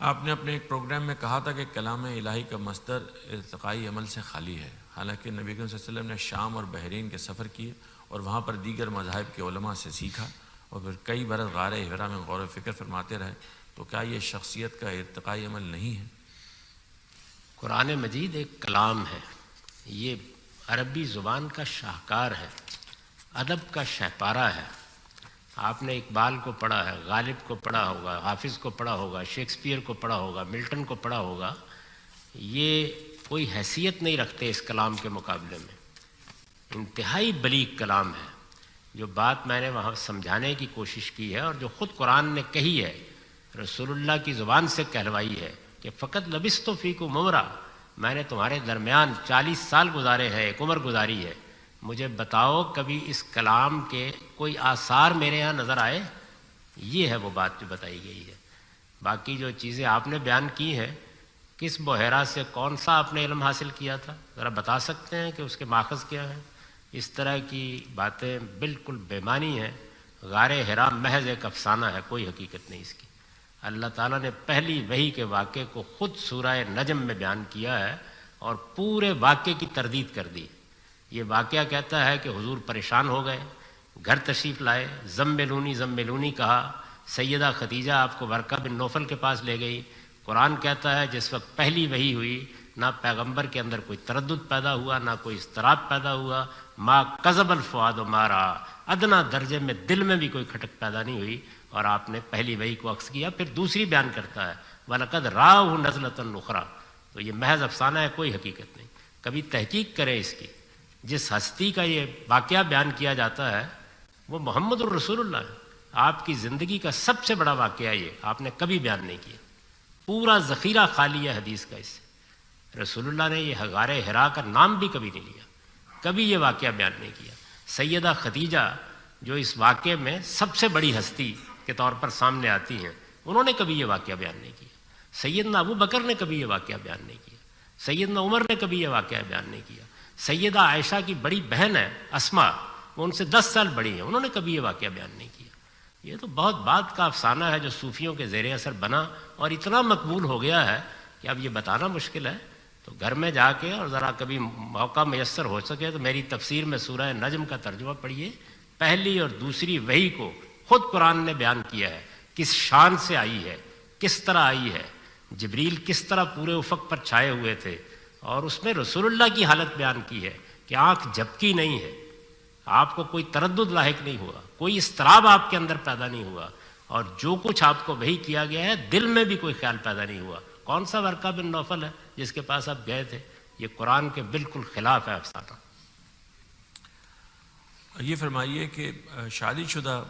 آپ نے اپنے ایک پروگرام میں کہا تھا کہ کلام الہی کا مصدر ارتقائی عمل سے خالی ہے، حالانکہ نبی کریم صلی اللہ علیہ وسلم نے شام اور بحرین کے سفر کیے اور وہاں پر دیگر مذاہب کے علماء سے سیکھا اور پھر کئی برس غار حرا میں غور و فکر فرماتے رہے، تو کیا یہ شخصیت کا ارتقائی عمل نہیں ہے؟ قرآن مجید ایک کلام ہے، یہ عربی زبان کا شاہکار ہے، ادب کا شہپارہ ہے۔ آپ نے اقبال کو پڑھا ہے، غالب کو پڑھا ہوگا، حافظ کو پڑھا ہوگا، شیکسپیئر کو پڑھا ہوگا، ملٹن کو پڑھا ہوگا۔ یہ کوئی حیثیت نہیں رکھتے اس کلام کے مقابلے میں، انتہائی بلیغ کلام ہے۔ جو بات میں نے وہاں سمجھانے کی کوشش کی ہے اور جو خود قرآن نے کہی ہے، رسول اللہ کی زبان سے کہلوائی ہے کہ فقط لبثت فیکم عمرا، میں نے تمہارے درمیان 40 سال گزارے ہیں، ایک عمر گزاری ہے، مجھے بتاؤ کبھی اس کلام کے کوئی آثار میرے ہاں نظر آئے؟ یہ ہے وہ بات جو بتائی گئی ہے۔ باقی جو چیزیں آپ نے بیان کی ہیں، کس بحیرہ سے کون سا آپ نے علم حاصل کیا تھا، ذرا بتا سکتے ہیں کہ اس کے ماخذ کیا ہیں؟ اس طرح کی باتیں بالکل بے معنی ہیں۔ غار حرا محض ایک افسانہ ہے، کوئی حقیقت نہیں اس کی۔ اللہ تعالیٰ نے پہلی وحی کے واقعے کو خود سورہ نجم میں بیان کیا ہے اور پورے واقعے کی تردید کر دی۔ یہ واقعہ کہتا ہے کہ حضور پریشان ہو گئے، گھر تشریف لائے، زملونی کہا، سیدہ خدیجہ آپ کو ورقہ بن نوفل کے پاس لے گئی۔ قرآن کہتا ہے جس وقت پہلی وحی ہوئی، نہ پیغمبر کے اندر کوئی تردد پیدا ہوا، نہ کوئی اضطراب پیدا ہوا، ما کذب الفؤاد ما رأى، ادنا درجے میں دل میں بھی کوئی کھٹک پیدا نہیں ہوئی، اور آپ نے پہلی وحی کو عکس کیا۔ پھر دوسری بیان کرتا ہے وَلَقَدْ رَآهُ نَزْلَةً أُخْرَىٰ، تو یہ محض افسانہ ہے، کوئی حقیقت نہیں۔ کبھی تحقیق کریں اس کی۔ جس ہستی کا یہ واقعہ بیان کیا جاتا ہے وہ محمد الرسول اللہ ہے۔ آپ کی زندگی کا سب سے بڑا واقعہ یہ آپ نے کبھی بیان نہیں کیا، پورا ذخیرہ خالی ہے حدیث کا اس سے۔ رسول اللہ نے یہ غار حرا کا نام بھی کبھی نہیں لیا، کبھی یہ واقعہ بیان نہیں کیا۔ سیدہ خدیجہ جو اس واقعے میں سب سے بڑی ہستی کے طور پر سامنے آتی ہیں، انہوں نے کبھی یہ واقعہ بیان نہیں کیا۔ سیدنا ابو بکر نے کبھی یہ واقعہ بیان نہیں کیا، سیدنا عمر نے کبھی یہ واقعہ بیان نہیں کیا۔ سیدہ عائشہ کی بڑی بہن ہے اسما، وہ ان سے 10 سال بڑی ہیں، انہوں نے کبھی یہ واقعہ بیان نہیں کیا۔ یہ تو بہت بات کا افسانہ ہے جو صوفیوں کے زیر اثر بنا اور اتنا مقبول ہو گیا ہے کہ اب یہ بتانا مشکل ہے۔ تو گھر میں جا کے اور ذرا کبھی موقع میسر ہو سکے تو میری تفسیر میں سورہ نجم کا ترجمہ پڑھیے۔ پہلی اور دوسری وحی کو خود قرآن نے بیان کیا ہے، کس شان سے آئی ہے، کس طرح آئی ہے، جبریل کس طرح پورے افق پر چھائے ہوئے تھے، اور اس میں رسول اللہ کی حالت بیان کی ہے کہ آنکھ جھپکی نہیں ہے، آپ کو کوئی تردد لاحق نہیں ہوا، کوئی اضطراب آپ کے اندر پیدا نہیں ہوا، اور جو کچھ آپ کو وحی کیا گیا ہے دل میں بھی کوئی خیال پیدا نہیں ہوا۔ کون سا ورقہ بن نوفل ہے جس کے پاس آپ گئے تھے؟ یہ قرآن کے بالکل خلاف ہے افسانہ۔ یہ فرمائیے کہ شادی شدہ